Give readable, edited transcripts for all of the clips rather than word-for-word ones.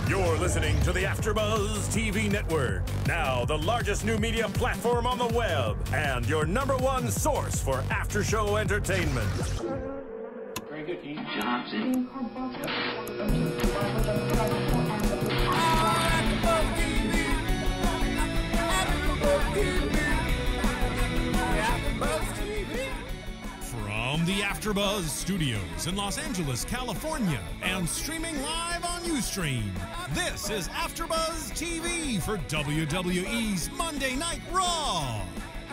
You're listening to the AfterBuzz TV network, now the largest new media platform on the web, and your #1 source for after-show entertainment. Very good, Kane. Johnson. From the AfterBuzz Studios in Los Angeles, California, and streaming live on Ustream, this is AfterBuzz TV for WWE's Monday Night Raw.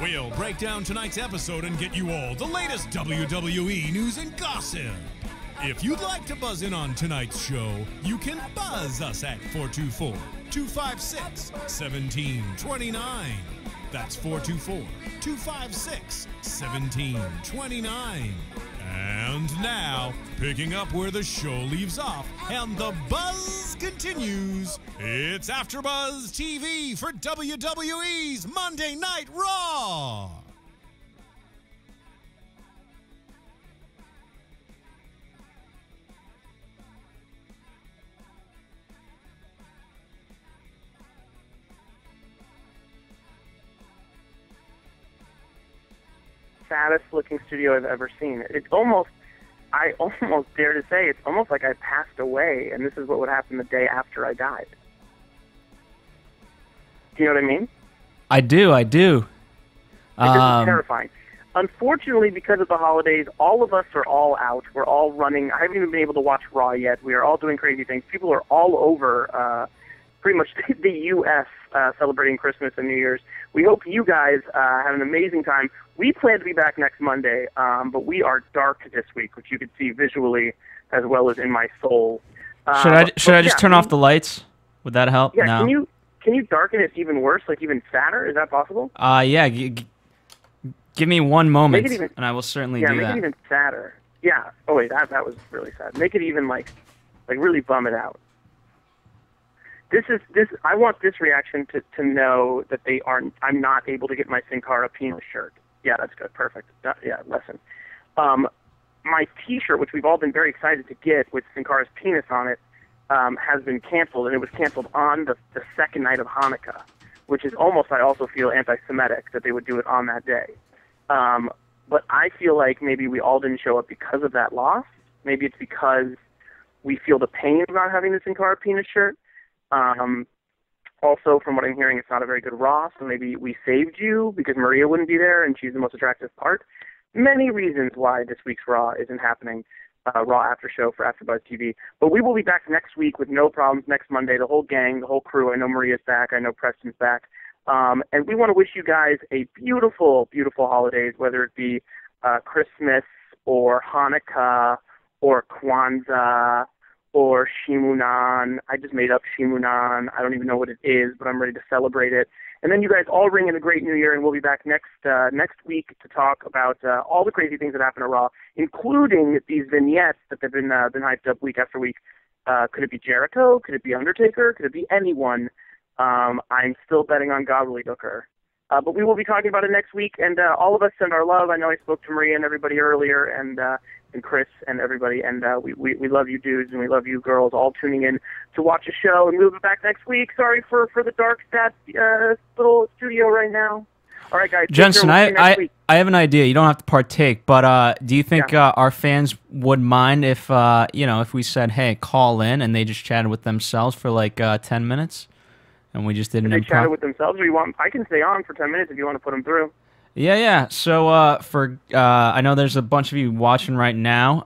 We'll break down tonight's episode and get you all the latest WWE news and gossip. If you'd like to buzz in on tonight's show, you can buzz us at 424-256-1729. That's 424-256-1729. And now, picking up where the show leaves off and the buzz continues, it's AfterBuzz TV for WWE's Monday Night Raw. Saddest looking studio I've ever seen. It's almost, I almost dare to say, it's almost like I passed away and this is what would happen the day after I died. Do you know what I mean? I do. Like, this is terrifying. Unfortunately, because of the holidays, all of us are all out. We're all running. I haven't even been able to watch Raw yet. We are all doing crazy things. People are all over pretty much the U.S. Celebrating Christmas and New Year's. We hope you guys have an amazing time. We plan to be back next Monday, but we are dark this week, which you can see visually as well as in my soul. Should I just turn off the lights? Would that help? Yeah. No. Can you darken it even worse, like even sadder? Is that possible? Yeah. Give me one moment, and I will certainly do that. Yeah, make it even sadder. Yeah. Oh wait, that was really sad. Make it even like really bum it out. I want this reaction to know that I'm not able to get my Sin Cara penis shirt. Yeah, that's good. Perfect. Lesson. My T-shirt, which we've all been very excited to get with Sin Cara's penis on it, has been canceled, and it was canceled on the second night of Hanukkah, which is almost, I also feel, anti-Semitic that they would do it on that day. But I feel like maybe we all didn't show up because of that loss. Maybe it's because we feel the pain of not having the Sin Cara penis shirt. Also, from what I'm hearing, it's not a very good Raw, so maybe we saved you because Maria wouldn't be there and she's the most attractive part. Many reasons why this week's Raw isn't happening, Raw After Show for AfterBuzz TV. But we will be back next week with no problems next Monday, the whole gang, the whole crew. I know Maria's back. I know Preston's back. And we want to wish you guys a beautiful, beautiful holidays, whether it be Christmas or Hanukkah or Kwanzaa or Shimunan. I just made up Shimunan. I don't even know what it is, but I'm ready to celebrate it. And then you guys all ring in a great new year, and we'll be back next week to talk about all the crazy things that happen at Raw, including these vignettes that have been hyped up week after week. Could it be Jericho? Could it be Undertaker? Could it be anyone? I'm still betting on Gobbledygooker. But we will be talking about it next week, and all of us send our love. I know I spoke to Maria and everybody earlier, and Chris and everybody, and we love you dudes, and we love you girls all tuning in to watch a show, and we'll be back next week. Sorry for the dark, sad little studio right now. All right, guys. Jensen, I have an idea. You don't have to partake, but do you think our fans would mind if if we said, hey, call in, and they just chatted with themselves for like 10 minutes? And we just did an improv. They chatted with themselves, or I can stay on for 10 minutes if you want to put them through. Yeah. So I know there's a bunch of you watching right now.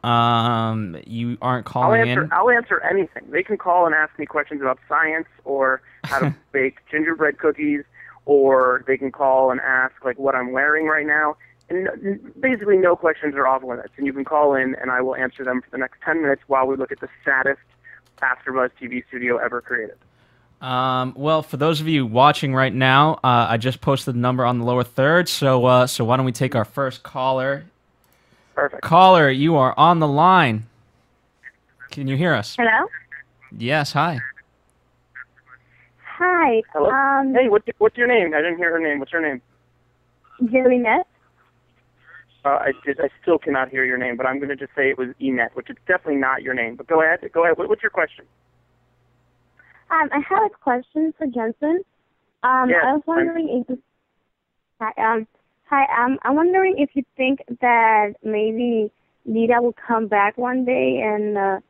You aren't calling in. I'll answer anything. They can call and ask me questions about science or how to bake gingerbread cookies, or they can call and ask like what I'm wearing right now. And basically, no questions are off limits. And you can call in, and I will answer them for the next 10 minutes while we look at the saddest AfterBuzz TV studio ever created. Well, for those of you watching right now, I just posted the number on the lower third, so why don't we take our first caller? Perfect. Caller, you are on the line. Can you hear us? Hello? Yes, hi. Hi. Hello? Hey, what's your name? I didn't hear her name. What's her name? Juliet. I still cannot hear your name, but I'm going to just say it was Enet, which is definitely not your name. But go ahead. What's your question? I have a question for Jensen. Yes, I was wondering if I'm wondering if you think that maybe Lita will come back one day and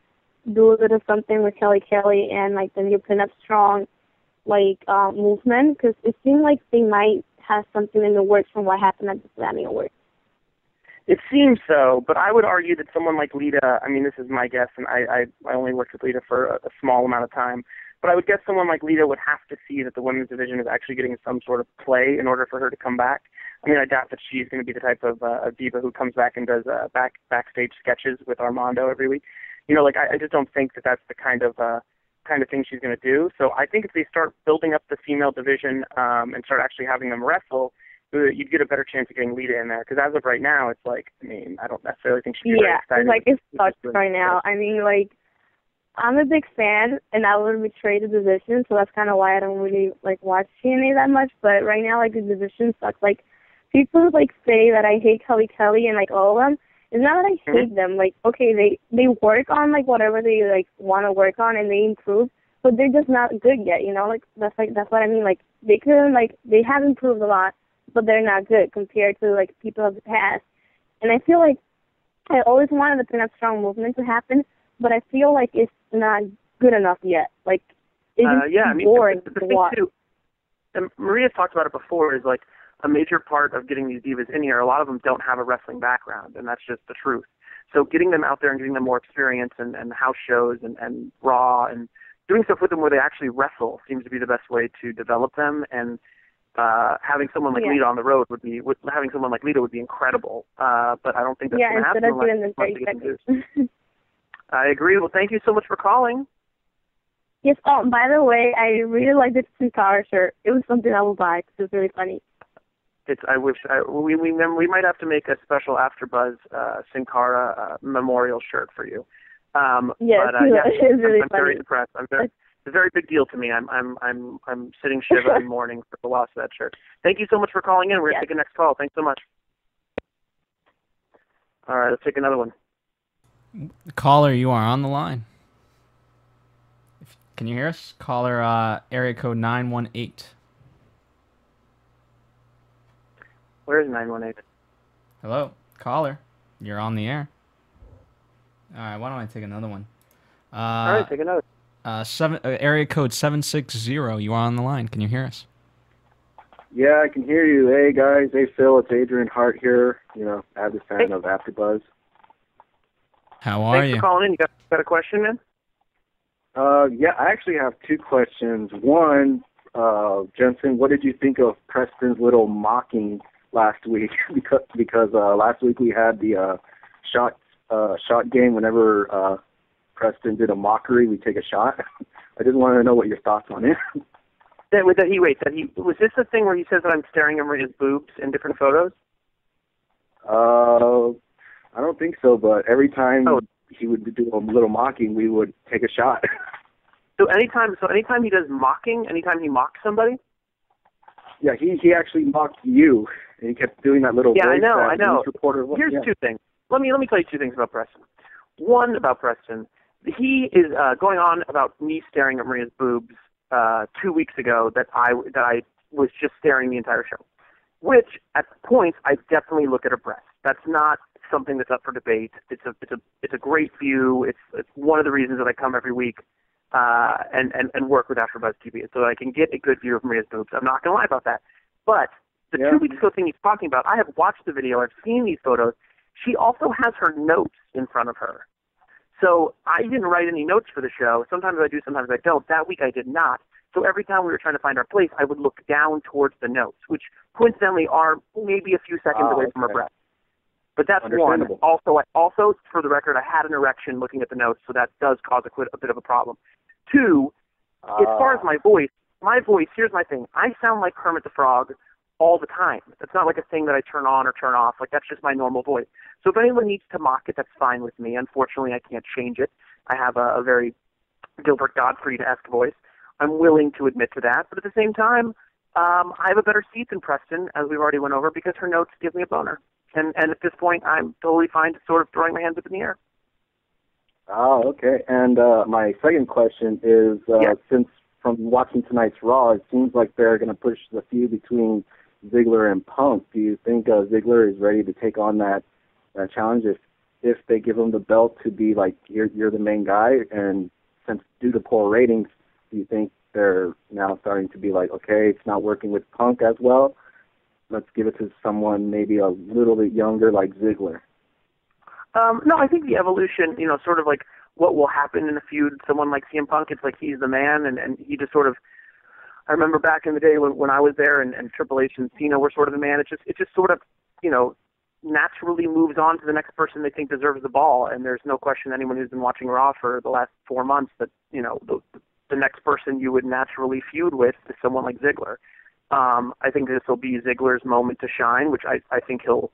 do a little something with Kelly and like the new Pinup Strong movement, because it seemed like they might have something in the works from what happened at the Grammy Awards. It seems so, but I would argue that someone like Lita, I mean, this is my guess, and I only worked with Lita for a small amount of time, but I would guess someone like Lita would have to see that the women's division is actually getting some sort of play in order for her to come back. I mean, I doubt that she's going to be the type of diva who comes back and does backstage sketches with Armando every week. You know, like, I just don't think that that's the kind of thing she's going to do. So I think if they start building up the female division and start actually having them wrestle, you'd get a better chance of getting Lita in there. Because as of right now, it's like, I mean, I don't necessarily think she'd be very excited. Yeah, it's sucks right now. I mean, like, I'm a big fan, and I would betray the division, so that's kind of why I don't really, watch TNA that much. But right now, the division sucks. Like, people, say that I hate Kelly and, all of them. It's not that I hate them. Okay, they work on, whatever they, want to work on, and they improve, but they're just not good yet, you know? That's what I mean. They couldn't, they have improved a lot, but they're not good compared to, people of the past. And I feel like I always wanted the Pinup Strong movement to happen, but I feel like it's not good enough yet. It's boring to watch. Too, and Maria's talked about it before, is, a major part of getting these divas in here, a lot of them don't have a wrestling background, and that's just the truth. So getting them out there and getting them more experience and house shows and Raw and doing stuff with them where they actually wrestle seems to be the best way to develop them. And having someone like Lita on the road would be incredible. But I don't think that's going to happen. I agree. Well, thank you so much for calling. Yes. Oh, by the way, I really like this Sin Cara shirt. It was something I would buy because it's really funny. We might have to make a special AfterBuzz Sin Cara memorial shirt for you. Yes, but, it's really I'm funny. very impressed. It's a very big deal to me. I'm sitting shiva in mourning for the loss of that shirt. Thank you so much for calling in. We're going to take the next call. Thanks so much. All right, let's take another one. Caller, you are on the line. Can you hear us? Caller, area code 918. Where is 918? Hello, caller. You're on the air. All right, why don't I take another one? All right, take another. Area code 760. You are on the line. Can you hear us? Yeah, I can hear you. Hey, guys. Hey, Phil. It's Adrian Hart here. You know, avid fan of AfterBuzz. How are you? Thanks for calling in. You got a question, man? Yeah, I actually have two questions. One, Jensen, what did you think of Preston's little mocking last week? because last week we had the shot game. Whenever Preston did a mockery, we take a shot. I just wanted to know what your thoughts on it. Was this the thing where he says that I'm staring at Maria's boobs in different photos? I don't think so, but every time he would do a little mocking, we would take a shot. So anytime he does mocking, anytime he mocks somebody? Yeah, he actually mocked you, and he kept doing that little voice. I know. Here's two things. Let me tell you two things about Preston. One, about Preston. He is going on about me staring at Maria's boobs 2 weeks ago that I was just staring the entire show. Which, at points, I definitely look at her breasts. That's not something that's up for debate. It's a great view. It's one of the reasons that I come every week and work with AfterBuzz TV, so that I can get a good view of Maria's boobs. I'm not going to lie about that. But the 2 weeks ago thing he's talking about, I have watched the video. I've seen these photos. She also has her notes in front of her. So I didn't write any notes for the show. Sometimes I do, sometimes I don't. That week I did not. So every time we were trying to find our place, I would look down towards the notes, which coincidentally are maybe a few seconds away from her breast. But that's one. Also, for the record, I had an erection looking at the notes, so that does cause a bit of a problem. Two, as far as my voice, here's my thing. I sound like Kermit the Frog all the time. It's not like a thing that I turn on or turn off. That's just my normal voice. So if anyone needs to mock it, that's fine with me. Unfortunately, I can't change it. I have a very Gilbert Gottfried-esque voice. I'm willing to admit to that. But at the same time, I have a better seat than Preston, as we've already went over, because her notes give me a boner. And at this point, I'm totally fine to sort of throwing my hands up in the air. Oh, okay. And my second question is, since from watching tonight's Raw, it seems like they're going to push the feud between Ziggler and Punk. Do you think Ziggler is ready to take on that challenge if they give him the belt to be like, you're the main guy? And since due to poor ratings, do you think they're now starting to be like, okay, it's not working with Punk as well, let's give it to someone maybe a little bit younger like Ziggler? No, I think the evolution, sort of like what will happen in a feud, someone like CM Punk, it's like he's the man, and he just sort of, I remember back in the day when I was there and Triple H and Cena were sort of the man, it just sort of, naturally moves on to the next person they think deserves the ball, and there's no question anyone who's been watching Raw for the last 4 months that, the next person you would naturally feud with is someone like Ziggler. I think this will be Ziggler's moment to shine, which I think he'll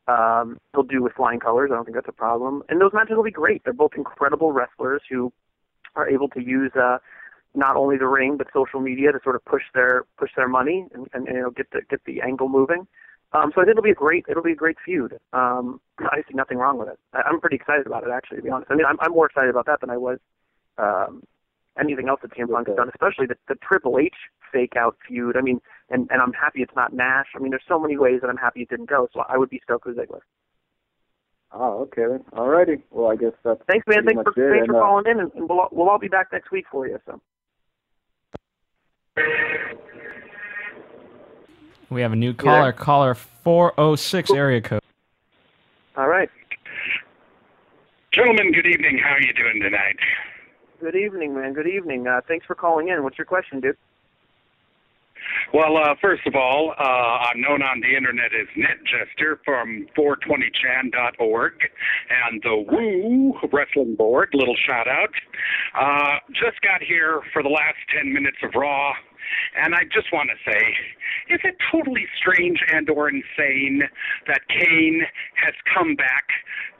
do with flying colors. I don't think that's a problem. And those matches will be great. They're both incredible wrestlers who are able to use not only the ring but social media to sort of push their money and get the angle moving. So I think it'll be a great feud. I see nothing wrong with it. I'm pretty excited about it, actually, to be honest. I mean, I'm more excited about that than I was anything else that CM Punk has done, especially the Triple H fake-out feud. I mean, and I'm happy it's not Nash. I mean, there's so many ways that I'm happy it didn't go, so I would be stoked with Ziggler. Oh, okay. All righty. Well, I guess that's Thanks, man. Thanks for calling in, and we'll all be back next week for you. So. We have a new caller, caller 406 area code. All right. Gentlemen, good evening. How are you doing tonight? Good evening, man. Good evening. Thanks for calling in. What's your question, dude? Well, first of all, I'm known on the internet as NetJester from 420chan.org and the Woo Wrestling Board. Little shout out. Just got here for the last 10 minutes of Raw, and I just want to say, is it totally strange and or insane that Kane has come back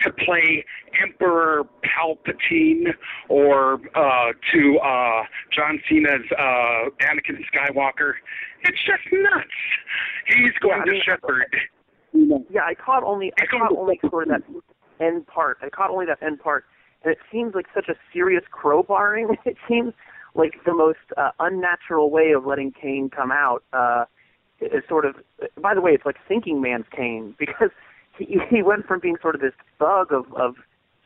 to play Emperor Palpatine or to John Cena's Anakin Skywalker? It's just nuts. He's going to shepherd. Yeah, I caught only sort of that end part. And it seems like such a serious crowbarring. It seems like the most unnatural way of letting Kane come out. Is sort of, by the way, it's like Thinking Man's Kane, because he went from being sort of this thug of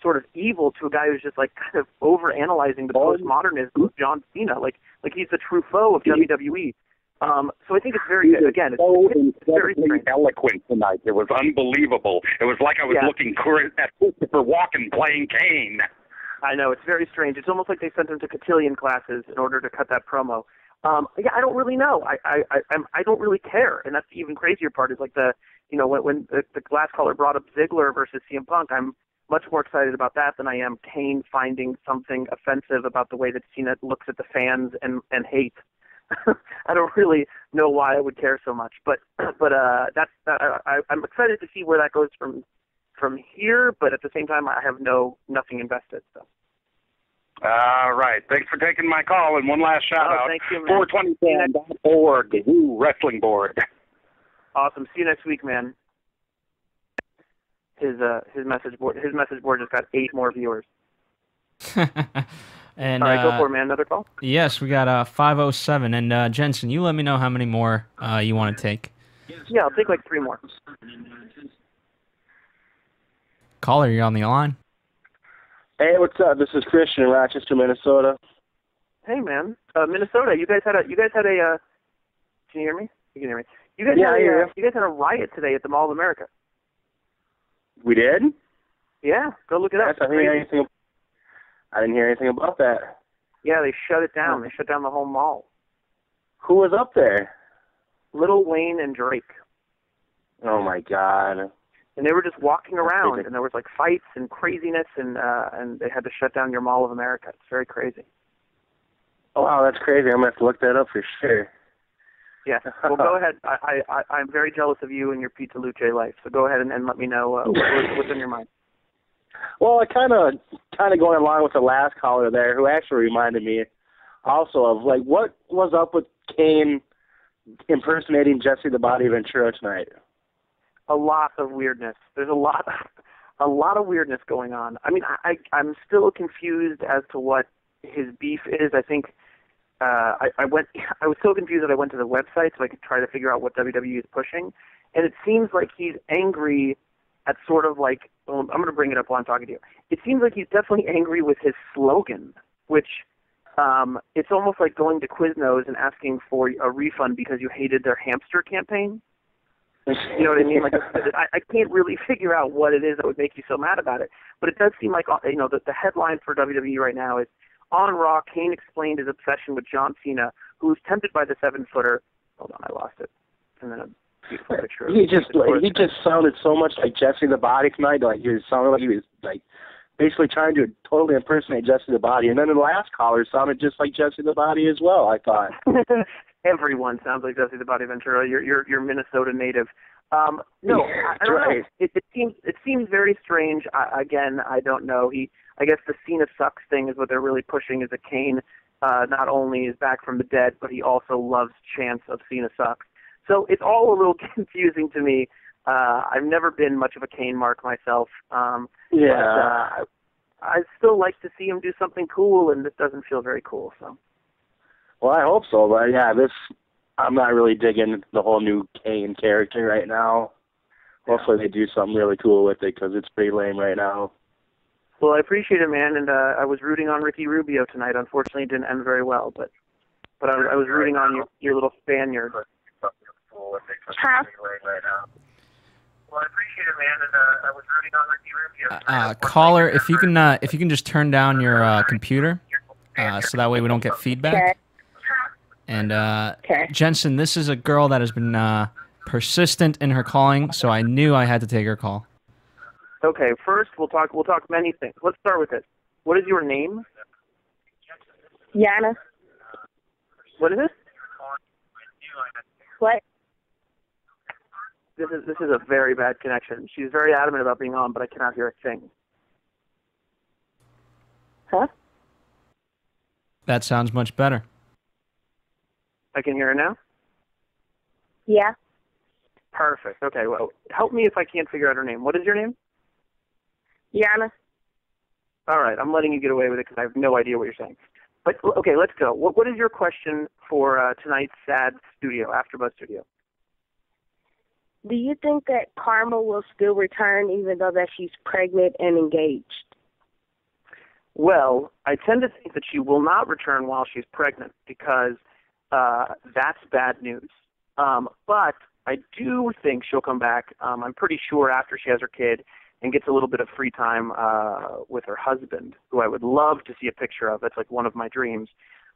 sort of evil to a guy who's just like kind of over-analyzing the postmodernism of John Cena, like he's the true foe of WWE. So I think it's very good. Again, it's very eloquent tonight. It was unbelievable. It was like I was looking at Christopher Walken playing Kane. I know, it's very strange. It's almost like they sent him to cotillion classes in order to cut that promo. I don't really know. I don't really care, and that's the even crazier part. Is like when the last caller brought up Ziggler versus CM Punk, I'm much more excited about that than I am Kane finding something offensive about the way that Cena looks at the fans and hates. I don't really know why I would care so much, but I'm excited to see where that goes from here. But at the same time, I have nothing invested. So. All right. Thanks for taking my call. And one last shout out. Thank you, man. 420.org, the Woo Wrestling Board. Awesome. See you next week, man. His message board just got 8 more viewers. And, all right, go for it, man. Another call? Yes, we got 507. And Jensen, you let me know how many more you want to take. Yeah, I'll take like 3 more. Caller, you're on the line. Hey, what's up? This is Christian in Rochester, Minnesota. Hey, man. Minnesota, you guys had a. Can you hear me? You can hear me. You guys had a riot today at the Mall of America. We did? Yeah, go look it up. I didn't hear anything about that. Yeah, they shut it down. They shut down the whole mall. Who was up there? Lil Wayne and Drake. Oh my God. And they were just walking around, and there was like fights and craziness, and they had to shut down your Mall of America. It's very crazy. Oh, wow, that's crazy. I'm gonna have to look that up for sure. Yeah. Well, go ahead. I'm very jealous of you and your Pizza Luce life. So go ahead and let me know what's in your mind. Well, I kind of going along with the last caller there, who actually reminded me also of like what was up with Kane impersonating Jesse the Body Ventura tonight. A lot of weirdness. There's a lot of weirdness going on. I mean, I'm still confused as to what his beef is. I think I was so confused that I went to the website so I could try to figure out what WWE is pushing, and it seems like he's angry at sort of like, well, I'm going to bring it up while I'm talking to you. It seems like he's definitely angry with his slogan, which it's almost like going to Quiznos and asking for a refund because you hated their hamster campaign. You know what I mean? Like, I can't really figure out what it is that would make you so mad about it. But it does seem like, you know, the headline for WWE right now is, on Raw, Kane explained his obsession with John Cena, who was tempted by the 7-footer. Hold on, I lost it. And then a beautiful picture. He just sounded so much like Jesse the Body tonight. Like he sounded like he was like basically trying to totally impersonate Jesse the Body. And then the last caller sounded just like Jesse the Body as well, I thought. Everyone sounds like Jesse the Body Ventura. You're Minnesota native. No, I don't know. It seems very strange. Again, I don't know. I guess the Cena sucks thing is what they're really pushing, is that Kane not only is back from the dead, but he also loves chants of Cena sucks. So it's all a little confusing to me. I've never been much of a Kane mark myself. But I still like to see him do something cool, and this doesn't feel very cool. So. Well, I hope so, but yeah, I'm not really digging the whole new Kane character right now. Hopefully they do something really cool with it, because it's pretty lame right now. Well, I appreciate it, man, and I was rooting on Ricky Rubio tonight. Unfortunately, it didn't end very well, but I was rooting on your little Spaniard. Huh? Well, I appreciate it, man, and I was rooting on Ricky Rubio. Caller, if you can just turn down your computer, so that way we don't get feedback. Okay. And Jensen, this is a girl that has been persistent in her calling, so I knew I had to take her call. Okay, first we'll talk many things. Let's start with this. What is your name? Yana. What is it? What? This is a very bad connection. She's very adamant about being on, but I cannot hear a thing. Huh? That sounds much better. I can hear her now? Yeah. Perfect. Okay, well, help me if I can't figure out her name. What is your name? Yana. All right, I'm letting you get away with it because I have no idea what you're saying. But, okay, let's go. What is your question for tonight's sad studio, AfterBuzz studio? Do you think that Karma will still return even though that she's pregnant and engaged? Well, I tend to think that she will not return while she's pregnant because that's bad news. But I do think she'll come back. I'm pretty sure after she has her kid and gets a little bit of free time with her husband, who I would love to see a picture of. That's like one of my dreams.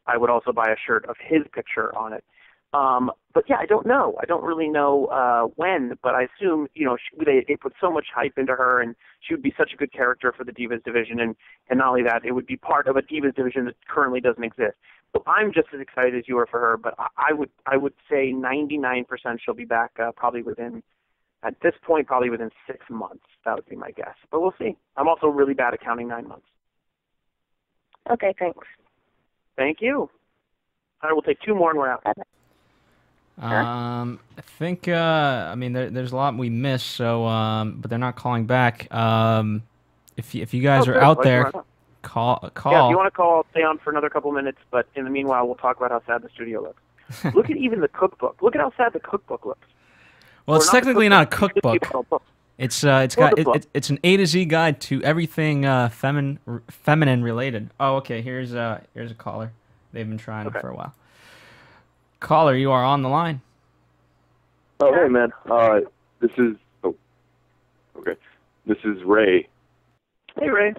I would also buy a shirt of his picture on it. But yeah, I don't know. I don't really know when, but I assume, you know, they put so much hype into her, and she would be such a good character for the Divas division, and not only that, it would be part of a Divas division that currently doesn't exist. So I'm just as excited as you are for her, but I would say 99% she'll be back probably within, at this point, probably within 6 months. That would be my guess. But we'll see. I'm also really bad at counting 9 months. Okay, thanks. Thank you. All right, we'll take 2 more and we're out. I think, I mean, there's a lot we missed, so, but they're not calling back. If you guys are out there, call. Yeah, if you want to call, I'll stay on for another couple minutes, but in the meanwhile, we'll talk about how sad the studio looks. Look at even the cookbook. Look at how sad the cookbook looks. Well, it's technically not a cookbook. It's an A to Z guide to everything feminine related. Oh, okay. Here's a caller. They've been trying for a while. Caller, you are on the line. Oh, hey, man. This is... Oh, okay. This is Ray. Hey, Ray.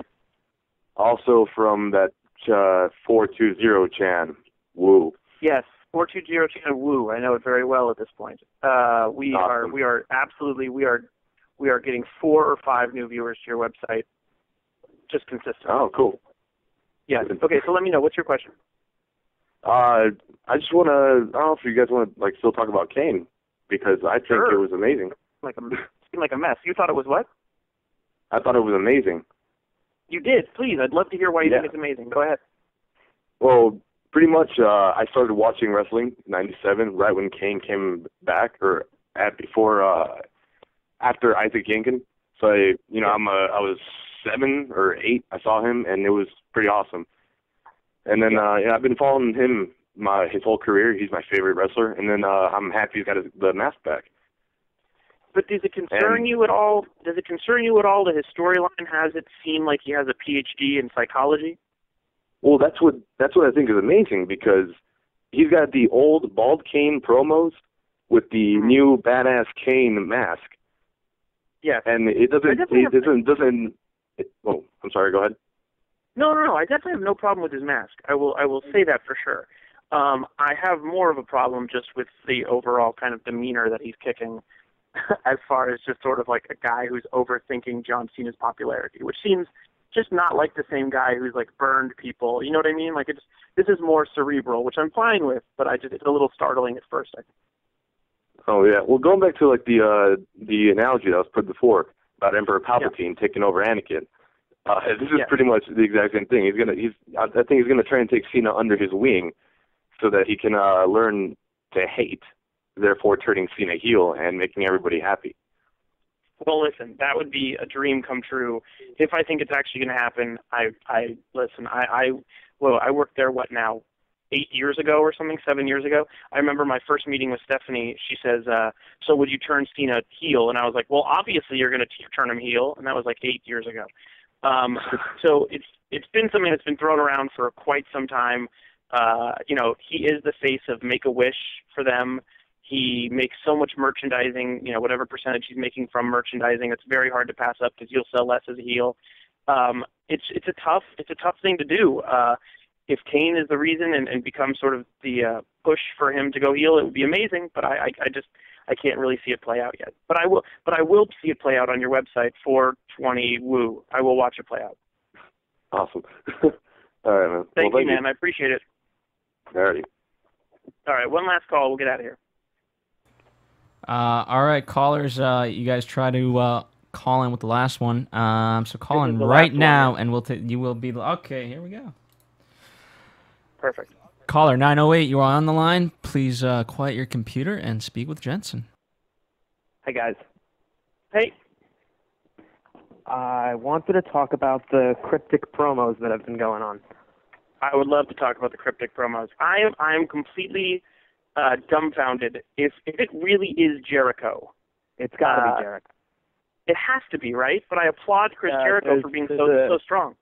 Also from that 420 Chan. Woo. Yes, 420 Chan. Woo. I know it very well at this point. We are absolutely getting 4 or 5 new viewers to your website. Just consistent. Oh, cool. Yeah. Okay, so let me know. What's your question? I just want to, I don't know if you guys want to, like, still talk about Kane, because I think it was amazing. Seemed like a mess. You thought it was what? I thought it was amazing. You did. Please, I'd love to hear why you think it's amazing. Go ahead. Well, pretty much, I started watching wrestling in '97, right when Kane came back, or after Isaac Yankem. So I was 7 or 8. I saw him, and it was pretty awesome. And then I've been following him his whole career. He's my favorite wrestler, and then I'm happy he's got the mask back. But does it concern you at all? Does it concern you at all that his storyline has it seem like he has a PhD in psychology? Well, that's what I think is amazing, because he's got the old bald Kane promos with the new badass Kane mask. Yeah, and it doesn't. Oh, I'm sorry. Go ahead. No. I definitely have no problem with his mask. I will say that for sure. I have more of a problem just with the overall kind of demeanor that he's kicking, as far as just sort of like a guy who's overthinking John Cena's popularity, which seems just not like the same guy who's like burned people. You know what I mean? Like this is more cerebral, which I'm fine with, but it's a little startling at first, I think. Oh yeah. Well, going back to like the analogy that was put before about Emperor Palpatine taking over Anakin, this is pretty much the exact same thing. I think he's gonna try and take Cena under his wing, so that he can learn to hate, therefore turning Cena heel and making everybody happy. Well, listen, that would be a dream come true. If I think it's actually going to happen, I worked there, 8 years ago or something, 7 years ago. I remember my first meeting with Stephanie. She says, so would you turn Cena heel? And I was like, well, obviously you're going to turn him heel. And that was like 8 years ago. So it's been something that's been thrown around for quite some time. He is the face of Make-A-Wish for them. He makes so much merchandising, whatever percentage he's making from merchandising, it's very hard to pass up because you'll sell less as a heel. It's a tough thing to do. If Kane is the reason and becomes sort of the push for him to go heel, it would be amazing. But I can't really see it play out yet. But I will see it play out on your website. 420 Woo. I will watch it play out. Awesome. All right, man. Thank you, man. I appreciate it. Alrighty. All right, one last call. We'll get out of here. All right, callers, you guys try to call in with the last one. So call in right now, and you will be okay. Here we go. Perfect. Caller 908, you are on the line. Please quiet your computer and speak with Jensen. Hey guys. Hey. I wanted to talk about the Cryptic promos that have been going on. I would love to talk about the Cryptic promos. I am completely dumbfounded if it really is Jericho. It's got to be Jericho. It has to be, right? But I applaud Chris Jericho for being so strong.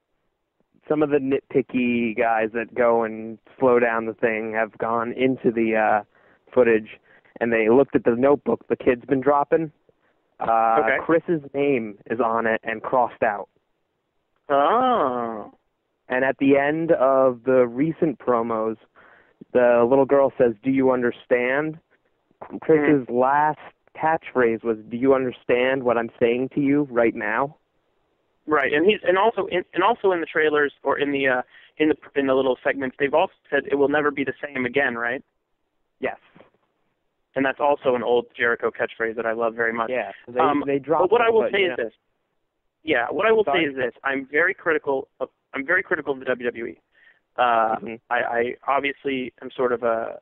Some of the nitpicky guys that go and slow down the thing have gone into the footage, and they looked at the notebook the kid's been dropping. Okay. Chris's name is on it and crossed out. Oh. And at the end of the recent promos, the little girl says, "Do you understand?" Chris's last catchphrase was, "Do you understand what I'm saying to you right now?" Right, and also in the trailers or in the little segments, they've also said it will never be the same again, right? Yes. And that's also an old Jericho catchphrase that I love very much. Yeah, they dropped. But what I will say is this. Yeah, what I will say is this. I'm very critical of the WWE. I obviously am sort of a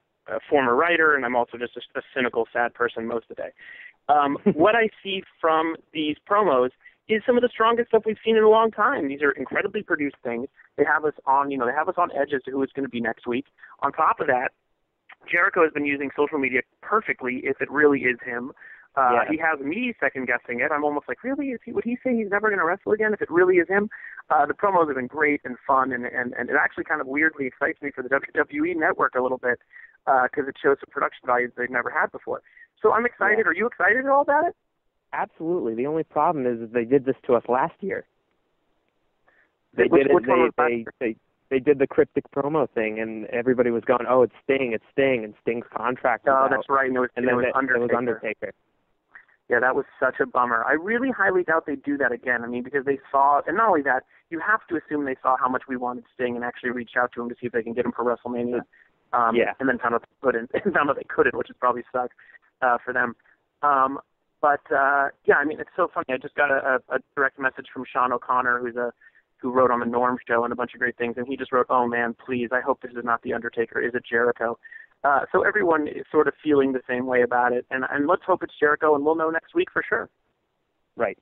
former writer, and I'm also just a cynical, sad person most of the day. What I see from these promos is some of the strongest stuff we've seen in a long time. These are incredibly produced things. They have us on edge as to who it's going to be next week. On top of that, Jericho has been using social media perfectly if it really is him. He has me second-guessing it. I'm almost like, really? Would he say he's never going to wrestle again if it really is him? The promos have been great and fun, and it actually kind of weirdly excites me for the WWE Network a little bit because it shows some production values they've never had before. So I'm excited. Yeah. Are you excited at all about it? Absolutely. The only problem is they did this to us last year. They did the Cryptic promo thing, and everybody was going, "Oh, it's Sting, and Sting's contract." Oh, that's right. And it was Undertaker. Yeah, that was such a bummer. I really highly doubt they do that again. I mean, because they saw, and not only that, you have to assume they saw how much we wanted Sting and actually reached out to him to see if they can get him for WrestleMania. And then found out they couldn't, which is probably sucked for them. Yeah, I mean, it's so funny. I just got a direct message from Sean O'Connor, who wrote on the Norm Show and a bunch of great things, and he just wrote, "Oh man, please, I hope this is not the Undertaker. Is it Jericho?" So everyone is sort of feeling the same way about it, and let's hope it's Jericho, and we'll know next week for sure. Right.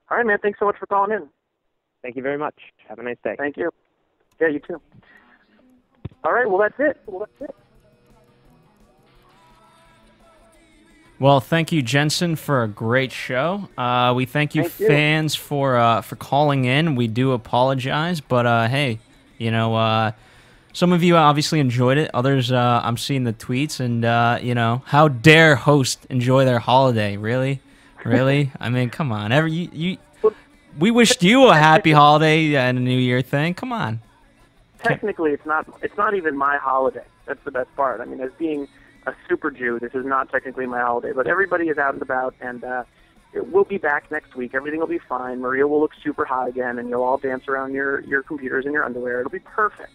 All right, man. Thanks so much for calling in. Thank you very much. Have a nice day. Thank you. Yeah, you too. All right, well, that's it. Well, thank you, Jensen, for a great show. We thank you, fans, for calling in. We do apologize, but hey, you know, some of you obviously enjoyed it. Others, I'm seeing the tweets, and you know, how dare host enjoy their holiday? Really, really? I mean, come on. We wished you a happy holiday and a New Year thing. Come on. Technically, it's not even my holiday. That's the best part. I mean, as being a super Jew, this is not technically my holiday, but everybody is out and about, and we'll be back next week. Everything will be fine. Maria will look super hot again, and you'll all dance around your computers in your underwear. It'll be perfect.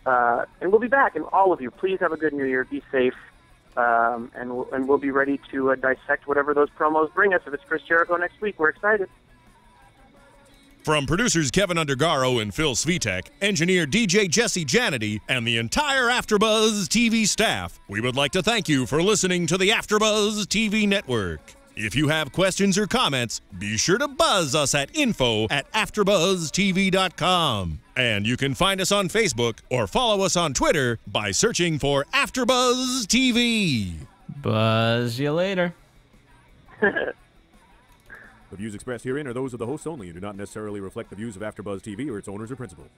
And we'll be back, and all of you, please have a good New Year. Be safe, and we'll be ready to dissect whatever those promos bring us. If it's Chris Jericho next week, we're excited. From producers Kevin Undergaro and Phil Svitek, engineer DJ Jesse Janity, and the entire AfterBuzz TV staff, we would like to thank you for listening to the AfterBuzz TV network. If you have questions or comments, be sure to buzz us at info@AfterBuzzTV.com. And you can find us on Facebook or follow us on Twitter by searching for AfterBuzz TV. Buzz you later. The views expressed herein are those of the hosts only and do not necessarily reflect the views of AfterBuzz TV or its owners or principals.